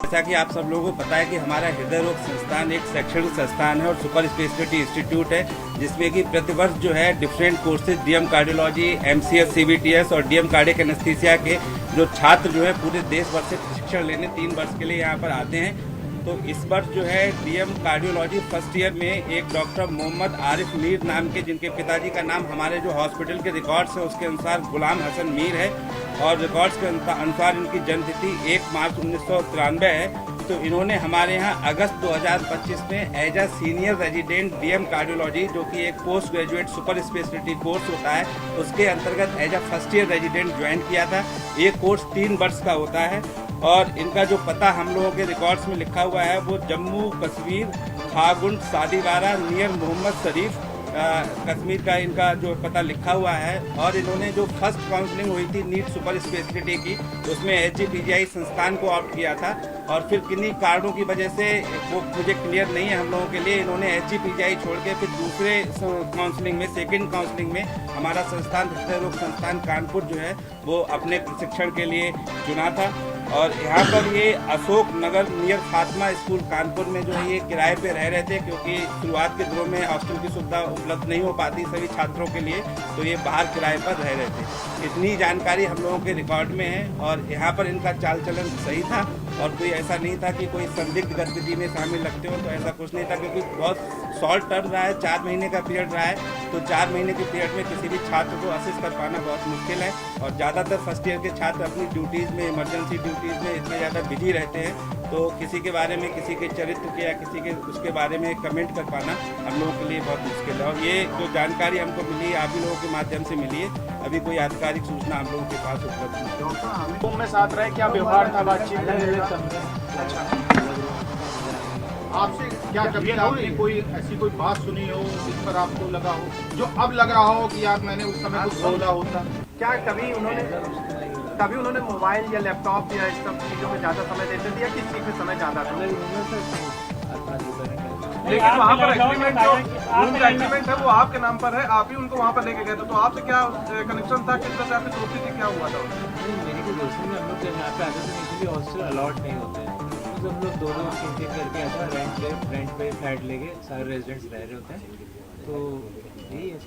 जैसा कि आप सब लोगों को पता है कि हमारा हृदय रोग संस्थान एक शैक्षणिक संस्थान है और सुपर स्पेशलिटी इंस्टीट्यूट है, जिसमें कि प्रतिवर्ष जो है different courses DM cardiology, MCS, CBTS और डीएम कार्डियक एनेस्थीसिया के जो छात्र जो है पूरे देश भर से प्रशिक्षण लेने 3 वर्ष के लिए यहाँ पर आते हैं। तो इस वर्ष जो है डीएम कार्डियोलॉजी फर्स्ट ईयर में एक डॉक्टर मोहम्मद आरिफ मीर नाम के, जिनके पिताजी का नाम हमारे जो हॉस्पिटल के रिकॉर्ड्स है उसके अनुसार गुलाम हसन मीर है और रिकॉर्ड्स के अनुसार इनकी जन्मतिथि 1 मार्च 1993 है। तो इन्होंने हमारे यहाँ अगस्त 2025 में as a senior resident DM cardiology, जो कि एक post graduate super speciality course होता है, उसके अंतर्गत as a first year resident join किया था। ये कोर्स 3 वर्ष का होता है और इनका जो पता हम लोगों के रिकॉर्ड्स में लिखा हुआ है वो जम्मू कश्मीर, खागुंड, सादीवारा नियर मोहम्मद शरीफ कश्मीर का इनका जो पता लिखा हुआ है। और इन्होंने जो फर्स्ट काउंसलिंग हुई थी नीट सुपर स्पेशलिटी की, उसमें एचजीपीजीआई संस्थान को ऑप्ट किया था और फिर किन्हीं कारणों की वजह से वो मुझे क्लियर नहीं है हम लोगों के लिए, इन्होंने एचजीपीजीआई छोड़ के फिर दूसरे काउंसलिंग में, सेकेंड काउंसलिंग में हमारा संस्थान हृदय रोग संस्थान कानपुर जो है वो अपने प्रशिक्षण के लिए चुना था। और यहाँ पर ये अशोक नगर नियर फातिमा स्कूल कानपुर में जो है ये किराए पे रह रहे थे, क्योंकि शुरुआत के दिनों में हॉस्टल की सुविधा उपलब्ध नहीं हो पाती सभी छात्रों के लिए, तो ये बाहर किराए पर रह रहे थे। इतनी जानकारी हम लोगों के रिकॉर्ड में है और यहाँ पर इनका चाल चलन सही था और कोई ऐसा नहीं था कि कोई संदिग्ध गतिविधि में शामिल लगते हो, तो ऐसा कुछ नहीं था, क्योंकि बहुत शॉर्ट टर्म रहा है, 4 महीने का पीरियड रहा है। तो 4 महीने के पीरियड में किसी भी छात्र को असिस्ट कर पाना बहुत मुश्किल है और ज़्यादातर फर्स्ट ईयर के छात्र अपनी ड्यूटीज़ में, इमरजेंसी ड्यूटीज़ में इतने ज़्यादा बिजी रहते हैं, तो किसी के बारे में, किसी के चरित्र के या किसी के उसके बारे में कमेंट कर पाना हम लोगों के लिए बहुत मुश्किल है। और ये जो जानकारी हमको मिली आप ही लोगों के माध्यम से मिली है, अभी कोई आधिकारिक सूचना हम लोगों के पास उपलब्ध नहीं है। में साथ रहे, क्या व्यवहार था, बातचीत? अच्छा, आपसे क्या कभी आपने कोई ऐसी कोई बात सुनी हो जिस पर आपको लगा हो, जो अब लग रहा हो कि यार मैंने उस समय कुछ बोला होता? क्या कभी उन्होंने मोबाइल या लैपटॉप या इस सब चीज़ों में ज़्यादा समय देते थे या किस चीज़ में समय ज़्यादा था? लेकिन वहाँ पर एग्रीमेंट, जो रूम का एग्रीमेंट है वो आपके नाम पर है, आप ही उनको वहाँ पर लेके गए थे, तो आपसे क्या कनेक्शन था, किस तरह से आपकी दोस्ती थी, क्या हुआ था? मेरी कोई दोस्ती नहीं, हम लोग जब यहाँ पे आते थे इनिशियली हॉस्टल अलॉट नहीं होते हैं, तो हम लोग 2-2 3-3 करके ऐसा रेंट पे फ्लैट लेके सारे रेजिडेंट्स रह रहे होते हैं, तो यही है।